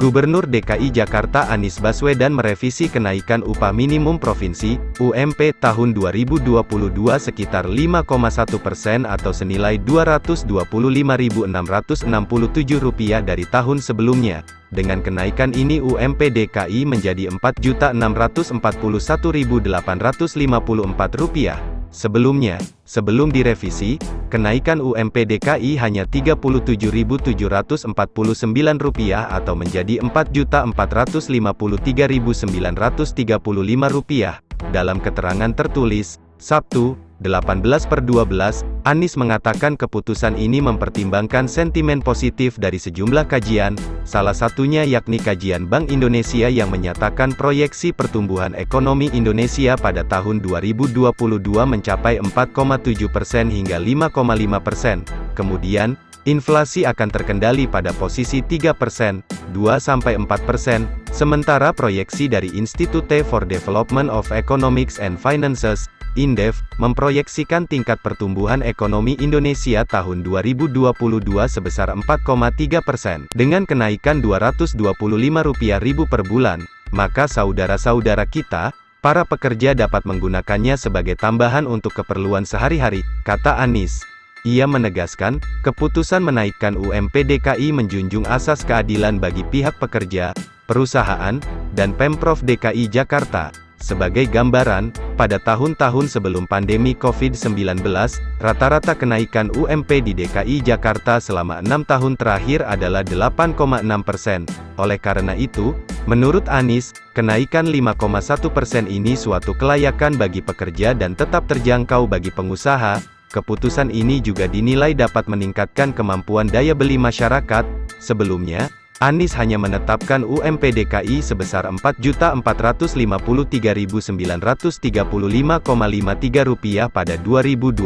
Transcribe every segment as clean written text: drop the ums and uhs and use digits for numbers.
Gubernur DKI Jakarta Anies Baswedan merevisi kenaikan upah minimum provinsi, UMP, tahun 2022 sekitar 5,1% atau senilai Rp225.667 dari tahun sebelumnya. Dengan kenaikan ini UMP DKI menjadi Rp4.641.854. Sebelumnya, sebelum direvisi, kenaikan UMP DKI hanya Rp37.749 atau menjadi Rp4.453.935. Dalam keterangan tertulis, Sabtu, 18/12, Anies mengatakan keputusan ini mempertimbangkan sentimen positif dari sejumlah kajian, salah satunya yakni kajian Bank Indonesia yang menyatakan proyeksi pertumbuhan ekonomi Indonesia pada tahun 2022 mencapai 4,7% hingga 5,5%. Kemudian, inflasi akan terkendali pada posisi 3%, 2-4%, sementara proyeksi dari Institute for Development of Economics and Finances, INDEF, memproyeksikan tingkat pertumbuhan ekonomi Indonesia tahun 2022 sebesar 4,3%. Dengan kenaikan Rp225.000 per bulan, maka saudara-saudara kita, para pekerja dapat menggunakannya sebagai tambahan untuk keperluan sehari-hari, kata Anies. Ia menegaskan, keputusan menaikkan UMP DKI menjunjung asas keadilan bagi pihak pekerja, perusahaan, dan Pemprov DKI Jakarta. Sebagai gambaran, pada tahun-tahun sebelum pandemi COVID-19, rata-rata kenaikan UMP di DKI Jakarta selama 6 tahun terakhir adalah 8,6%. Oleh karena itu, menurut Anies, kenaikan 5,1% ini suatu kelayakan bagi pekerja dan tetap terjangkau bagi pengusaha. Keputusan ini juga dinilai dapat meningkatkan kemampuan daya beli masyarakat. Sebelumnya, Anies hanya menetapkan UMP DKI sebesar Rp4.459.335,53 pada 2022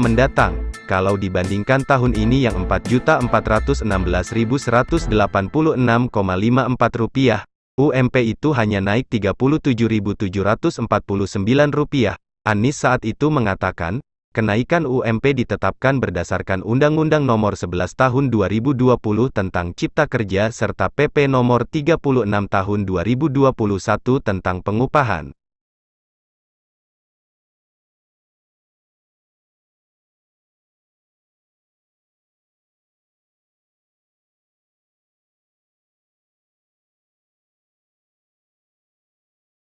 mendatang. Kalau dibandingkan tahun ini yang Rp4.416.186,54, UMP itu hanya naik Rp37.749. Anies saat itu mengatakan, kenaikan UMP ditetapkan berdasarkan Undang-Undang Nomor 11 Tahun 2020 tentang Cipta Kerja serta PP Nomor 36 Tahun 2021 tentang Pengupahan.